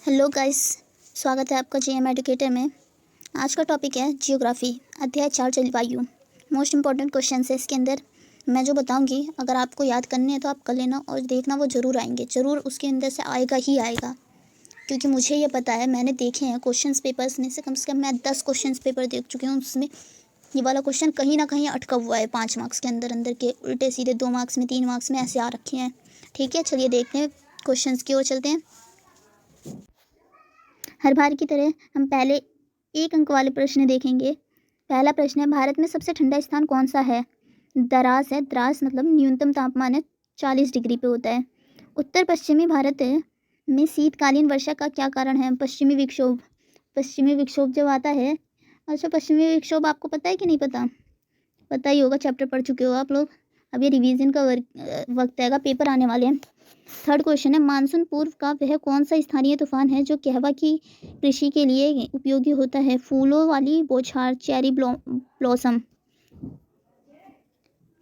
Hello guys, स्वागत है आपका जेएम एडुकेटर में। आज का टॉपिक है जियोग्राफी, अध्याय 4 जलवायु। मोस्ट इंपॉर्टेंट क्वेश्चन है इसके अंदर। मैं जो बताऊंगी अगर आपको याद करने हैं तो आप कर लेना और देखना, वो ज़रूर आएंगे, ज़रूर उसके अंदर से आएगा ही आएगा, क्योंकि मुझे ये पता है, मैंने देखे हैं क्वेश्चन पेपर्स में से कम मैं 10 क्वेश्चन पेपर देख चुकी हूँ। उसमें ये वाला क्वेश्चन कहीं ना कहीं अटका हुआ है। 5 मार्क्स के अंदर अंदर के उल्टे सीधे 2 मार्क्स में 3 मार्क्स में ऐसे आ रखे हैं। ठीक है, चलिए देखते हैं, क्वेश्चन की ओर चलते हैं। हर बार की तरह हम पहले 1 अंक वाले प्रश्न देखेंगे। पहला प्रश्न है, भारत में सबसे ठंडा स्थान कौन सा है? द्रास है। द्रास मतलब न्यूनतम तापमान है 40 डिग्री पे होता है। उत्तर पश्चिमी भारत में शीतकालीन वर्षा का क्या कारण है? पश्चिमी विक्षोभ। पश्चिमी विक्षोभ जब आता है, अच्छा पश्चिमी विक्षोभ आपको पता है कि नहीं पता? पता ही होगा, चैप्टर पढ़ चुके हो आप लोग। अब ये रिवीजन का वक्त है, पेपर आने वाले हैं। थर्ड क्वेश्चन है, मानसून पूर्व का वह कौन सा स्थानीय तूफान है जो कहवा की कृषि के लिए उपयोगी होता है? फूलों वाली बौछार, cherry blossom.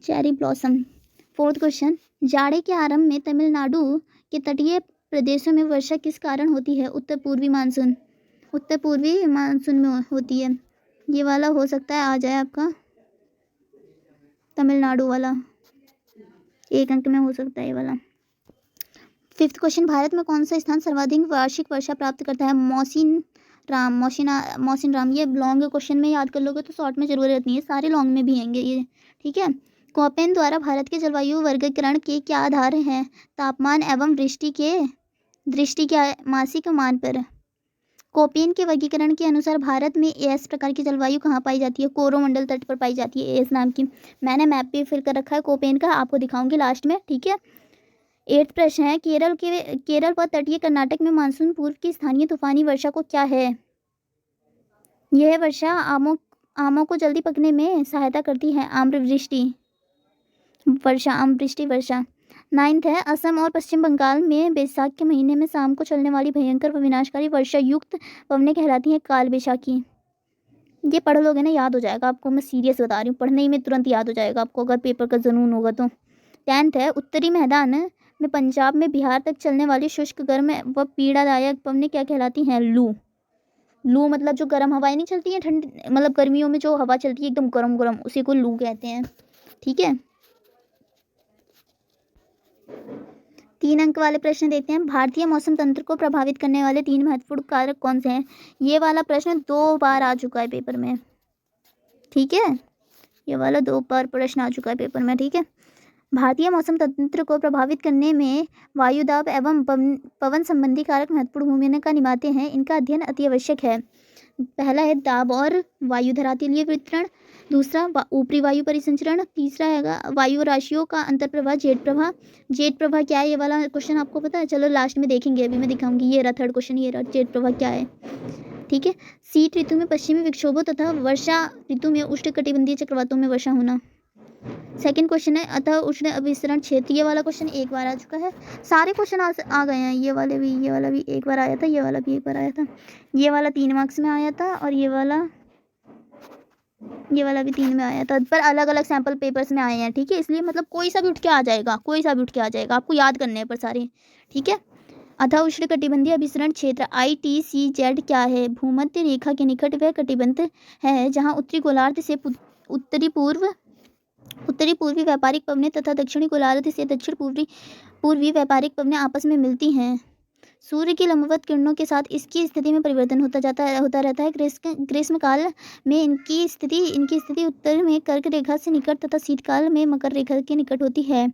Cherry blossom. Fourth question, जाड़े के आरंभ में तमिलनाडु के तटीय प्रदेशों में वर्षा किस कारण होती है? उत्तर पूर्वी मानसून। उत्तर पूर्वी मानसून में होती है। ये वाला हो सकता है आ जाए आपका तमिलनाडु वाला, 1 अंक में हो सकता है ये वाला। फिफ्थ क्वेश्चन, भारत में कौन सा स्थान सर्वाधिक वार्षिक वर्षा प्राप्त करता है? मौसिन राम। ये लॉन्ग क्वेश्चन में याद कर लोगे तो शॉर्ट में जरूरत नहीं है, सारे लॉन्ग में भी आएंगे ये। ठीक है। कोपेन द्वारा भारत के जलवायु वर्गीकरण के क्या आधार हैं? तापमान एवं दृष्टि के मासिक मान पर। कोपेन के वर्गीकरण के अनुसार भारत में इस प्रकार की जलवायु कहाँ पाई जाती है? कोरोमंडल तट पर पाई जाती है, इस नाम की। मैंने मैप पे फिल कर रखा है कोपेन का, आपको दिखाऊंगी लास्ट में। ठीक है। 8th प्रश्न है, केरल व तटीय कर्नाटक में मानसून पूर्व की स्थानीय तूफानी वर्षा को क्या है? यह वर्षा आमों को जल्दी पकने में सहायता करती है। आम्रवृष्टि वर्षा। 9th है, असम और पश्चिम बंगाल में बैसाख के महीने में शाम को चलने वाली भयंकर व विनाशकारी वर्षा युक्त पवनें कहलाती हैं काल बैसाखी। ये पढ़ लोगे ना, याद हो जाएगा आपको, मैं सीरियस बता रही हूँ, पढ़ने ही में तुरंत याद हो जाएगा आपको अगर पेपर का जुनून होगा तो। 10th है, उत्तरी मैदान में पंजाब में बिहार तक चलने वाली शुष्क गर्म व पीड़ादायक पवनें क्या कहलाती हैं? लू मतलब जो गर्म हवाएं नहीं चलती हैं, ठंड मतलब गर्मियों में जो हवा चलती है एकदम गर्म गर्म, उसी को लू कहते हैं। ठीक है। 3 अंक वाले प्रश्न देखते हैं। भारतीय मौसम तंत्र को प्रभावित करने वाले 3 महत्वपूर्ण कारक कौन से हैं? ये वाला प्रश्न 2 बार आ चुका है पेपर में। ठीक है, ये वाला 2 बार प्रश्न आ चुका है पेपर में। ठीक है। भारतीय मौसम तंत्र को प्रभावित करने में वायुदाब एवं पवन संबंधी कारक महत्वपूर्ण भूमिका निभाते हैं। इनका अध्ययन अति आवश्यक है। पहला है दाब और वायु धरातलीय वितरण, दूसरा ऊपरी वायु परिसंचरण, तीसरा है वायु राशियों का अंतर प्रवाह, जेट प्रवाह। जेट प्रवाह क्या है? ये वाला क्वेश्चन आपको पता है? चलो लास्ट में देखेंगे, अभी मैं दिखाऊंगी। ये रहा थर्ड क्वेश्चन, ये रहा जेट प्रवाह क्या है। ठीक है। शीत ऋतु में पश्चिमी विक्षोभों तथा वर्षा ऋतु में उष्णकटिबंधीय चक्रवातों में वर्षा होना। सेकंड क्वेश्चन है, अतः उष्ण अभिसरण क्षेत्र। ये वाला क्वेश्चन 1 बार आ चुका है। सारे क्वेश्चन आ गए हैं। ये वाला भी 1 बार आया था, ये वाला भी 1 बार आया था, ये वाला 3 मार्क्स में आया था, और ये वाला भी 3 में आया था, पर अलग अलग सैंपल पेपर्स में आए हैं। ठीक है, इसलिए मतलब कोई सा भी उठ के आ जाएगा, आपको याद करने हैं पर सारे। ठीक है। अतः उष्णकटिबंधीय अभिसरण क्षेत्र ITCZ क्या है? भूमध्य रेखा के निकट वह कटिबंध है जहाँ उत्तरी गोलार्ध से उत्तरी पूर्वी व्यापारिक पवनें तथा दक्षिणी गोलार्ध से दक्षिण पूर्वी व्यापारिक पवनें आपस में मिलती हैं। सूर्य की लंबवत किरणों के साथ इसकी स्थिति में परिवर्तन होता रहता है। ग्रीष्म काल में इनकी स्थिति उत्तर में कर्क रेखा से निकट तथा शीतकाल में मकर रेखा के निकट होती है।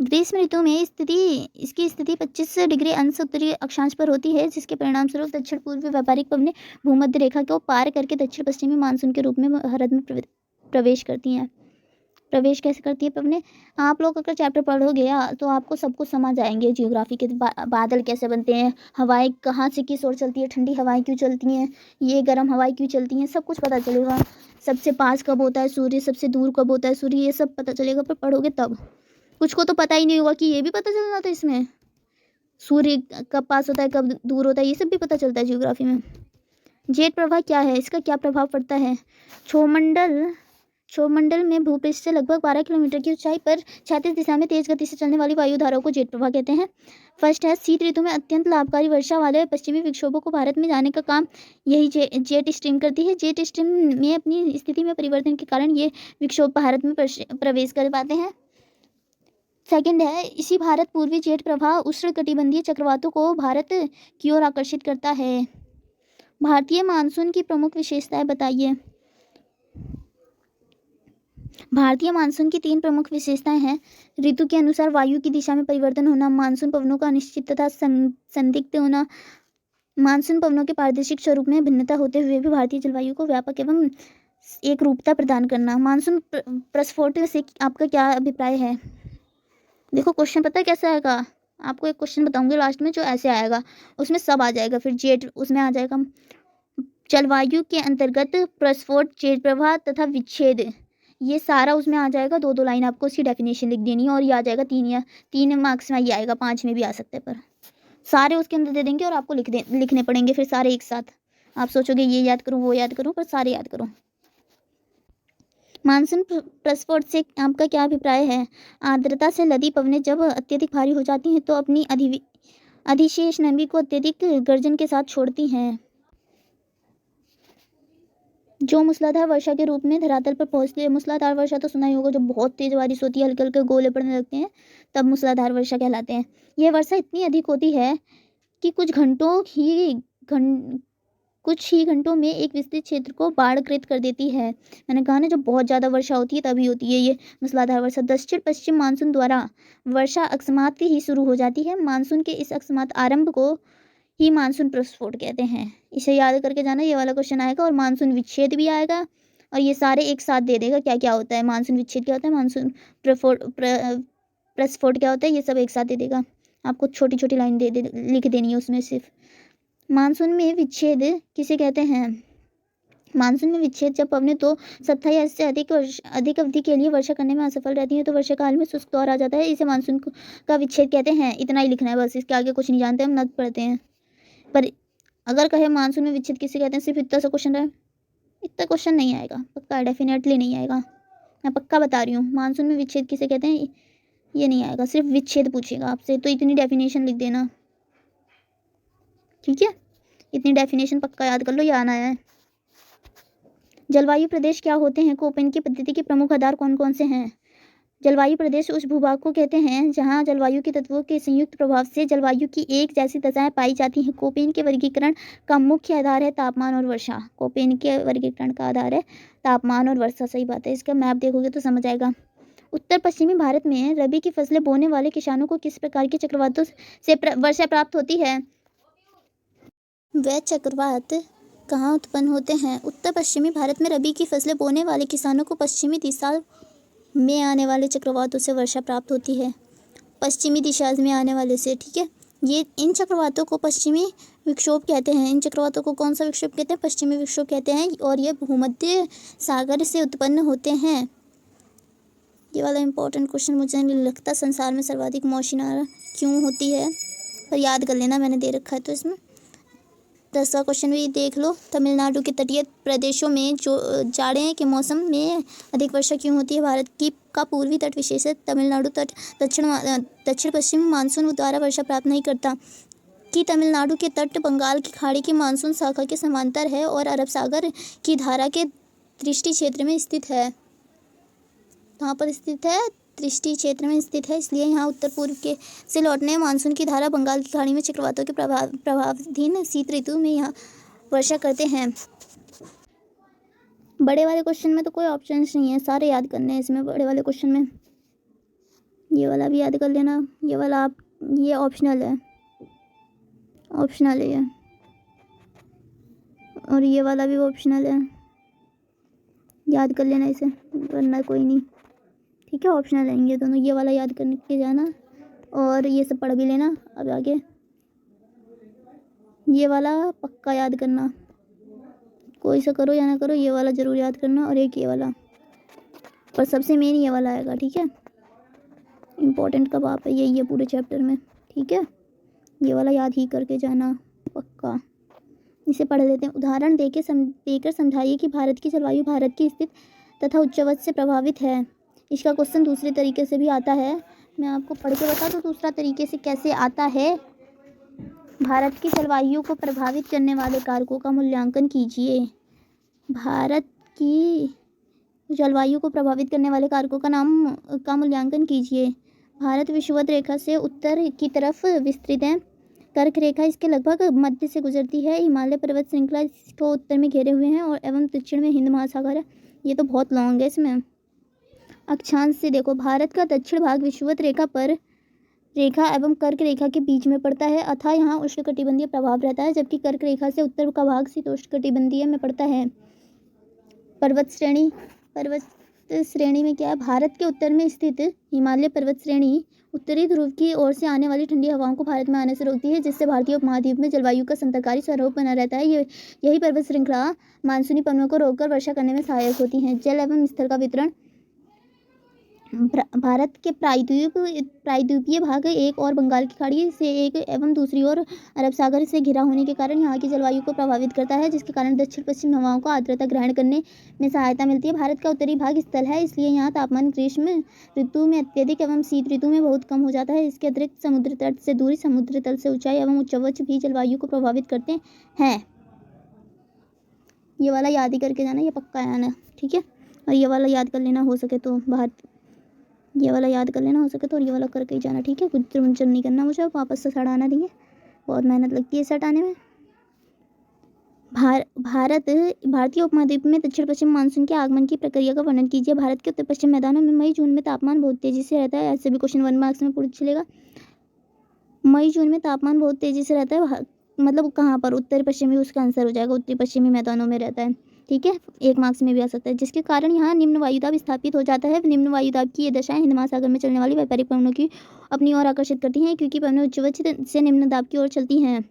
ग्रीष्म ऋतु में इसकी स्थिति 25 डिग्री अंश उत्तरी अक्षांश पर होती है, जिसके परिणाम स्वरूप दक्षिण पूर्वी व्यापारिक पवनें भूमध्य रेखा को पार करके दक्षिण पश्चिमी मानसून के रूप में भारत में प्रवेश कैसे करती है पवनें? आप लोग अगर चैप्टर पढ़ोगे तो आपको सब कुछ समझ आएंगे। जियोग्राफी के बादल कैसे बनते हैं, हवाएं कहाँ से किस ओर चलती है, ठंडी हवाएं क्यों चलती हैं, ये गर्म हवाएं क्यों चलती हैं, सब कुछ पता चलेगा। सबसे पास कब होता है सूर्य, सबसे दूर कब होता है सूर्य, ये सब पता चलेगा, पर पढ़ोगे तब। कुछ को तो पता ही नहीं होगा कि ये भी पता चलना था इसमें, सूर्य कब पास होता है कब दूर होता है, ये सब भी पता चलता है जियोग्राफी में। जेट प्रवाह क्या है? इसका क्या प्रभाव पड़ता है? क्षोमंडल क्षोभमंडल में भूपृष्ठ से लगभग 12 किलोमीटर की ऊंचाई पर 36 दिशा में तेज गति से चलने वाली वायुधाराओं को जेट प्रवाह कहते हैं। फर्स्ट है, शीत ऋतु में अत्यंत लाभकारी वर्षा वाले पश्चिमी विक्षोभों को भारत में जाने का काम यही जेट स्ट्रीम करती है। जेट स्ट्रीम में अपनी स्थिति में परिवर्तन के कारण ये विक्षोभ भारत में प्रवेश कर पाते हैं। सेकंड है, इसी भारत पूर्वी जेट प्रवाह उष्णकटिबंधीय चक्रवातों को भारत की ओर आकर्षित करता है। भारतीय मानसून की प्रमुख विशेषताएं बताइए। भारतीय मानसून की 3 प्रमुख विशेषताएं हैं। ऋतु के अनुसार वायु की दिशा में परिवर्तन होना, मानसून पवनों का अनिश्चित तथा संदिग्ध होना, मानसून पवनों के पारदर्शिक स्वरूप में भिन्नता होते हुए भी भारतीय जलवायु को व्यापक एवं एक रूपता प्रदान करना। मानसून प्रस्फोट से आपका क्या अभिप्राय है? देखो क्वेश्चन पता है कैसे आएगा, आपको एक क्वेश्चन बताऊंगी लास्ट में जो ऐसे आएगा, उसमें सब आ जाएगा, फिर जेट उसमें आ जाएगा। जलवायु के अंतर्गत प्रस्फोट, जेट प्रवाह तथा विच्छेद, ये सारा उसमें आ जाएगा। 2-2 लाइन आपको उसकी डेफिनेशन लिख देनी है और ये आ जाएगा 3 मार्क्स में ये आएगा, 5 में भी आ सकते हैं, पर सारे उसके अंदर दे देंगे और आपको लिखने पड़ेंगे फिर सारे एक साथ। आप सोचोगे ये याद करूँ वो याद करूँ, पर सारे याद करो। मानसून प्रस्फोट से आपका क्या अभिप्राय है? आर्द्रता से लदी पवनें जब अत्यधिक भारी हो जाती हैं तो अपनी अधिशेष नमी को अत्यधिक गर्जन के साथ छोड़ती हैं, जो मूसलाधार वर्षा के रूप में धरातल पर पहुंचती है। मूसलाधार वर्षा तो सुना ही होगा, जब बहुत तेज बारिश होती है, हल्के हल्के गोले पड़ने लगते हैं, तब मूसलाधार वर्षा कहलाते हैं। यह वर्षा इतनी अधिक होती है कि कुछ ही घंटों में एक विस्तृत क्षेत्र को बाढ़ग्रस्त कर देती है। मैंने कहा ना, जब बहुत ज़्यादा वर्षा होती है तभी होती है ये मूसलाधार वर्षा। दक्षिण पश्चिम मानसून द्वारा वर्षा अकस्मात ही शुरू हो जाती है। मानसून के इस अकस्मात आरंभ को ही मानसून प्रस्फोट कहते हैं। इसे याद करके जाना, ये वाला क्वेश्चन आएगा। और मानसून विच्छेद भी आएगा, और ये सारे एक साथ दे देगा क्या क्या होता है। मानसून विच्छेद क्या होता है, मानसून प्रस्फोट क्या होता है, ये सब एक साथ दे देगा। आपको छोटी छोटी लाइन लिख देनी है उसमें सिर्फ। मानसून में विच्छेद किसे कहते हैं? मानसून में विच्छेद जब पवनें 2 सप्ताह या इससे अधिक अवधि के लिए वर्षा करने में असफल रहती हैं तो वर्षा काल में शुष्क दौर आ जाता है, इसे मानसून का विच्छेद कहते हैं। इतना ही लिखना है बस, इसके आगे कुछ नहीं जानते, हम नद पढ़ते हैं। पर अगर कहे मानसून में विच्छेद किसे कहते हैं, सिर्फ इतना सा क्वेश्चन रहा, इतना क्वेश्चन नहीं आएगा, पक्का डेफिनेटली नहीं आएगा, मैं पक्का बता रही हूँ। मानसून में विच्छेद किसे कहते हैं ये नहीं आएगा, सिर्फ विच्छेद पूछेगा आपसे, तो इतनी डेफिनेशन लिख देना, ठीक है। इतनी डेफिनेशन पक्का याद कर लो, ये आना है। जलवायु प्रदेश क्या होते हैं? कोपेन की पद्धति के प्रमुख आधार कौन कौन से हैं? जलवायु प्रदेश उस भूभाग को कहते हैं जहां जलवायु के तत्वों के संयुक्त प्रभाव से जलवायु की एक जैसी दशाएं पाई जाती हैं। कोपेन के वर्गीकरण का मुख्य आधार है तापमान और वर्षा। कोपेन के वर्गीकरण का आधार है तापमान और वर्षा, सही बात है। इसका मैप देखोगे तो समझ आएगा। उत्तर पश्चिमी भारत में रबी की फसलें बोने वाले किसानों को किस प्रकार के चक्रवातों से वर्षा प्राप्त होती है? वे चक्रवात कहाँ उत्पन्न होते हैं? उत्तर पश्चिमी भारत में रबी की फसलें बोने वाले किसानों को पश्चिमी दिशा में आने वाले चक्रवातों से वर्षा प्राप्त होती है। पश्चिमी दिशा में आने वाले से, ठीक है। ये इन चक्रवातों को पश्चिमी विक्षोभ कहते हैं। इन चक्रवातों को कौन सा विक्षोभ कहते हैं? पश्चिमी विक्षोभ कहते हैं। और ये भूमध्य सागर से उत्पन्न होते हैं। ये वाला इंपॉर्टेंट क्वेश्चन मुझे नहीं लगता, संसार में सर्वाधिक मौसमी क्यों होती है, पर याद कर लेना, मैंने दे रखा है तो इसमें। 10वां क्वेश्चन भी देख लो। तमिलनाडु के तटीय प्रदेशों में जो जाड़े के मौसम में अधिक वर्षा क्यों होती है? भारत का पूर्वी तट विशेषतः तमिलनाडु तट दक्षिण पश्चिम मानसून द्वारा वर्षा प्राप्त नहीं करता। कि तमिलनाडु के तट बंगाल की खाड़ी की मानसून शाखा के समांतर है और अरब सागर की धारा के दृष्टि क्षेत्र में स्थित है। कहाँ पर स्थित है? दृष्टि क्षेत्र में स्थित है, इसलिए यहाँ उत्तर पूर्व के से लौटने मानसून की धारा बंगाल की खाड़ी में चक्रवातों के प्रभावाधीन शीत ऋतु में यहाँ वर्षा करते हैं। बड़े वाले क्वेश्चन में तो कोई ऑप्शंस नहीं है, सारे याद करने हैं इसमें। बड़े वाले क्वेश्चन में ये वाला भी याद कर लेना, ये वाला आप, ये ऑप्शनल है, ऑप्शनल है ये, और ये वाला भी ऑप्शनल है, याद कर लेना इसे, वरना कोई नहीं, ठीक है। ऑप्शनल है ये दोनों, ये वाला याद करके जाना और ये सब पढ़ भी लेना। अब आगे ये वाला पक्का याद करना, कोई सा करो या ना करो, ये वाला ज़रूर याद करना। और एक ये वाला, पर सबसे मेन ये वाला आएगा, ठीक है। इम्पोर्टेंट कब आप है यही है पूरे चैप्टर में, ठीक है। ये वाला याद ही करके जाना पक्का। इसे पढ़ लेते हैं। उदाहरण देकर समझाइए कि भारत की जलवायु भारत की स्थित तथा उच्चवत से प्रभावित है। इसका क्वेश्चन दूसरे तरीके से भी आता है, मैं आपको पढ़ के बता दूँ दूसरा तरीके से कैसे आता है। भारत की जलवायु को प्रभावित करने वाले कारकों का मूल्यांकन कीजिए। भारत की जलवायु को प्रभावित करने वाले कारकों का मूल्यांकन कीजिए। भारत विषुवत रेखा से उत्तर की तरफ विस्तृत है। कर्क रेखा इसके लगभग मध्य से गुजरती है। हिमालय पर्वत श्रृंखला इसको उत्तर में घेरे हुए हैं और एवं दक्षिण में हिंद महासागर है। ये तो बहुत लॉन्ग है। इसमें अक्षांश से देखो, भारत का दक्षिण भाग विषुवत रेखा एवं कर्क रेखा के बीच में पड़ता है, अतः यहाँ उष्णकटिबंधीय प्रभाव रहता है, जबकि कर्क रेखा से उत्तर का भाग शीतोष्णकटिबंधीय में पड़ता है। पर्वत श्रेणी में क्या है, भारत के उत्तर में स्थित हिमालय पर्वत श्रेणी उत्तरी ध्रुव की ओर से आने वाली ठंडी हवाओं को भारत में आने से रोकती है, जिससे भारतीय उपमहाद्वीप में जलवायु का संतरकारी स्वरूप बना रहता है। यही पर्वत श्रृंखला मानसूनी पवनों को रोककर वर्षा करने में सहायक होती है। जल एवं स्थल का वितरण, भारत के प्रायद्वीपीय भाग एक और बंगाल की खाड़ी से एक एवं दूसरी ओर अरब सागर से घिरा होने के कारण यहाँ की जलवायु को प्रभावित करता है, जिसके कारण दक्षिण पश्चिम हवाओं को आर्द्रता ग्रहण करने में सहायता मिलती है। भारत का उत्तरी भाग स्थल है, इसलिए यहाँ तापमान ग्रीष्म ऋतु में अत्यधिक एवं शीत ऋतु में बहुत कम हो जाता है। इसके अतिरिक्त समुद्र तट से दूरी, समुद्र तल से ऊंचाई एवं उच्चवच भी जलवायु को प्रभावित करते हैं। ये वाला याद ही करके जाना, ये पक्का आना, ठीक है। और ये वाला याद कर लेना हो सके तो, ये वाला याद कर लेना हो सके तो, और ये वाला करके ही जाना, ठीक है। कुछ चुन नहीं करना मुझे, वापस से सड़ आना देंगे, बहुत मेहनत लगती है सट आने में। भारतीय उपमहाद्वीप में दक्षिण पश्चिम मानसून के आगमन की प्रक्रिया का वर्णन कीजिए। भारत के उत्तर पश्चिम मैदानों में मई जून में तापमान बहुत तेजी से रहता है। ऐसे भी क्वेश्चन 1 मार्क्स में पूछ चलेगा। मई जून में तापमान बहुत तेजी से रहता है, मतलब कहाँ पर, उत्तर पश्चिमी, उसका आंसर हो जाएगा उत्तरी पश्चिमी मैदानों में रहता है, ठीक है। 1 मार्क्स में भी आ सकता है, जिसके कारण यहाँ निम्न वायुदाब स्थापित हो जाता है। निम्न वायुदाब की ये दशाएं हिंद महासागर में चलने वाली व्यापारिक पवनों की अपनी ओर आकर्षित करती हैं, क्योंकि पवनें उच्च से निम्न दाब की ओर चलती हैं,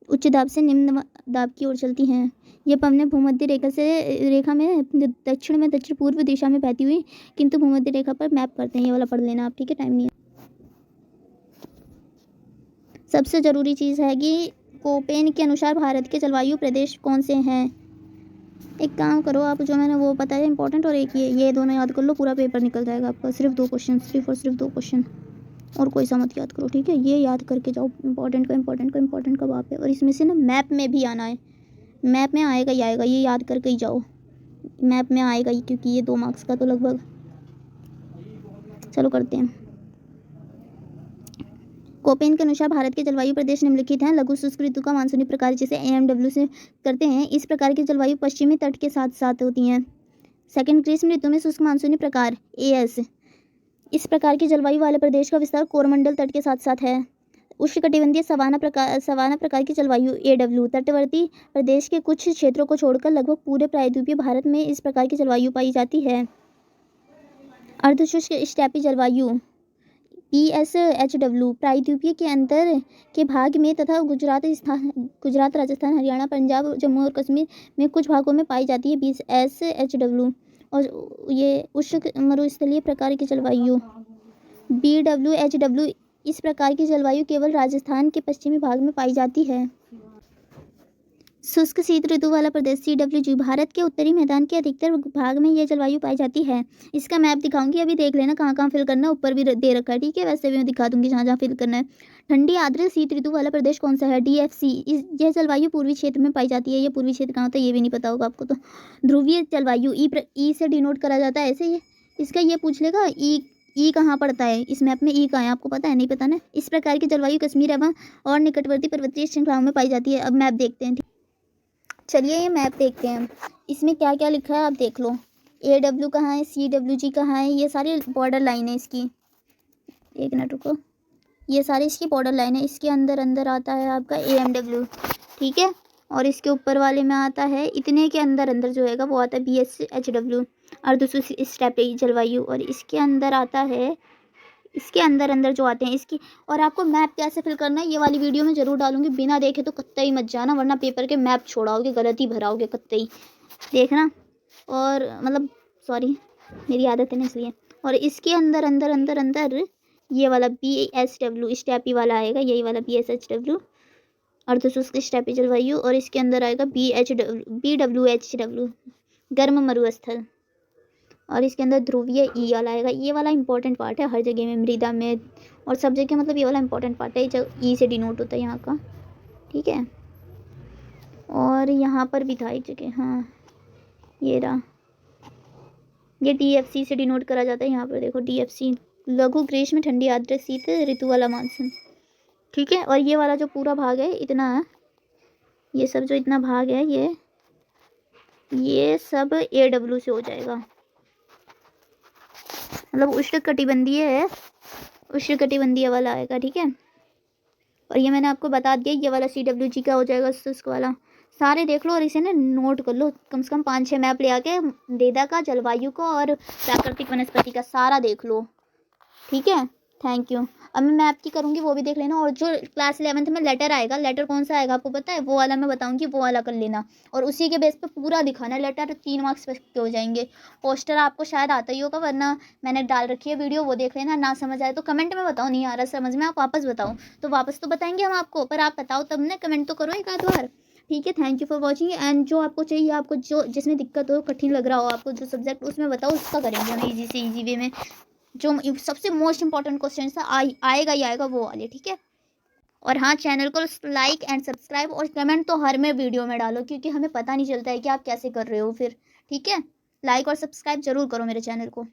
उच्च दाब से निम्न दाब की ओर चलती हैं। ये पवनें भूमध्य रेखा में दक्षिण में दक्षिण पूर्व दिशा में बहती हुई किंतु भूमध्य रेखा पर मैप करते हैं। ये वाला पढ़ लेना आप, ठीक है, टाइम नहीं है। सबसे ज़रूरी चीज़ है कि कोपेन के अनुसार भारत के जलवायु प्रदेश कौन से हैं। एक काम करो आप, जो मैंने वो बताया इंपॉर्टेंट, और एक ये दोनों याद कर लो, पूरा पेपर निकल जाएगा आपका। सिर्फ 2 क्वेश्चन, सिर्फ 2 क्वेश्चन, और कोई सा मत याद करो, ठीक है। ये याद करके जाओ, इंपॉर्टेंट का बाप है। और इसमें से ना मैप में भी आना है, मैप में आएगा ही आएगा, ये याद करके ही जाओ, मैप में आएगा ही, क्योंकि ये 2 मार्क्स का तो लगभग। चलो करते हैं। कोपेन के अनुसार भारत के जलवायु प्रदेश निम्नलिखित हैं। लघु शुष्क ऋतु का मानसूनी प्रकार, जिसे AMW से करते हैं, इस प्रकार की जलवायु पश्चिमी तट के साथ साथ होती हैं। सेकंड, ग्रीष्म ऋतु में शुष्क मानसूनी प्रकार AS, इस प्रकार की जलवायु वाले प्रदेश का विस्तार कोरमंडल तट के साथ साथ है। उष्णकटिबंधीय सवाना प्रकार की जलवायु AW, तटवर्ती प्रदेश के कुछ क्षेत्रों को छोड़कर लगभग पूरे प्रायद्वीपीय भारत में इस प्रकार की जलवायु पाई जाती है। अर्धशुष्क स्टेपी जलवायु PSHW, प्रायद्वीपीय के अंतर के भाग में तथा गुजरात, राजस्थान, हरियाणा, पंजाब, जम्मू और कश्मीर में कुछ भागों में पाई जाती है BSHW। और ये उष्ण मरुस्थलीय प्रकार की जलवायु BWHW, इस प्रकार की जलवायु केवल राजस्थान के पश्चिमी भाग में पाई जाती है। शुष्क शीत ऋतु वाला प्रदेश CWG, भारत के उत्तरी मैदान के अधिकतर भाग में यह जलवायु पाई जाती है। इसका मैप दिखाऊंगी, अभी देख लेना कहाँ कहाँ फिल करना है, ऊपर भी दे रखा है, ठीक है। वैसे भी मैं दिखा दूंगी जहाँ जहाँ फिल करना है। ठंडी आर्द्र शीत ऋतु वाला प्रदेश कौन सा है, DFC, यह जलवायु पूर्वी क्षेत्र में पाई जाती है। ये पूर्वी क्षेत्र कहाँ होता है ये भी नहीं पता होगा आपको, तो ध्रुवीय जलवायु ई से डिनोट करा जाता है ऐसे। इसका ये पूछ लेगा ई कहाँ पड़ता है, इस मैप में ई कहाँ है, आपको पता है, नहीं पता ना। इस प्रकार की जलवायु कश्मीर एवं और निकटवर्ती पर्वतीय श्रृंखलाओं में पाई जाती है। अब मैप देखते हैं, चलिए ये मैप देखते हैं। इसमें क्या क्या लिखा है आप देख लो। AW कहाँ है, CWG कहाँ है, ये सारी बॉर्डर लाइन है इसकी। एक मिनट रुको, ये सारी इसकी बॉर्डर लाइन है। इसके अंदर आता है आपका AMW, ठीक है। और इसके ऊपर वाले में आता है, इतने के अंदर जो है वो आता है BSHW, अर्धशुष्क स्टेपी जलवायु। और इसके अंदर आता है, इसके अंदर जो आते हैं इसकी। और आपको मैप कैसे फिल करना है ये वाली वीडियो में ज़रूर डालूंगी, बिना देखे तो कतई मत जाना, वरना पेपर के मैप छोड़ाओगे, गलत ही भराओगे, कतई देखना। और मतलब सॉरी, मेरी आदत है ना इसलिए। और इसके अंदर ये वाला BSW स्टेपी वाला आएगा, यही वाला BSHW, अर्धशुष्क स्टेपी जलवायु। और इसके अंदर आएगा BWHW, गर्म मरुस्थल, और इसके अंदर ध्रुवीय ई वाला आएगा। ये वाला इंपॉर्टेंट पार्ट है हर जगह में, मृदा में और सब जगह, मतलब ये वाला इंपॉर्टेंट पार्ट है जो ई से डिनोट होता है यहाँ का, ठीक है। और यहाँ पर भी था एक जगह, हाँ ये रहा, ये DFC से डिनोट करा जाता है। यहाँ पर देखो DFC, लघु ग्रीष्म ठंडी आर्द्र शीत ऋतु वाला मानसून, ठीक है। और ये वाला जो पूरा भाग है इतना, ये सब जो इतना भाग है ये सब AW से हो जाएगा, मतलब उष्णकटिबंधीय है, उष्णकटिबंधीय वाला आएगा, ठीक है। और ये मैंने आपको बता दिया, ये वाला CWG का हो जाएगा, शुष्क वाला। सारे देख लो और इसे ना नोट कर लो, कम से कम 5-6 मैप ले आके मृदा का, जलवायु को और प्राकृतिक वनस्पति का सारा देख लो, ठीक है। Thank you. अब मैं मैप की करूँगी, वो भी देख लेना। और जो क्लास 11th में लेटर आएगा, लेटर कौन सा आएगा आपको पता है, वो वाला मैं बताऊँगी, वो वाला कर लेना। और उसी के बेस पे पूरा दिखाना, लेटर 3 मार्क्स पे हो जाएंगे। पोस्टर आपको शायद आता ही होगा, वरना मैंने डाल रखी है वीडियो, वो देख लेना। ना समझ आए तो कमेंट में बताओ, नहीं आ रहा समझ में, आप वापस बताओ, तो वापस तो बताएंगे हम आपको, पर आप बताओ तब ना, कमेंट तो करो एक आध बार, ठीक है। Thank you for watching. And जो आपको चाहिए, आपको जो जिसमें दिक्कत हो, कठिन लग रहा हो आपको जो सब्जेक्ट, उसमें बताओ, उसका करेंगे हम ईजी से ईजी वे में। जो सबसे मोस्ट इंपॉर्टेंट क्वेश्चन आएगा ही आएगा वो वाले, ठीक है। और हाँ, चैनल को लाइक एंड सब्सक्राइब और कमेंट तो हर में वीडियो में डालो, क्योंकि हमें पता नहीं चलता है कि आप कैसे कर रहे हो फिर, ठीक है। लाइक और सब्सक्राइब जरूर करो मेरे चैनल को।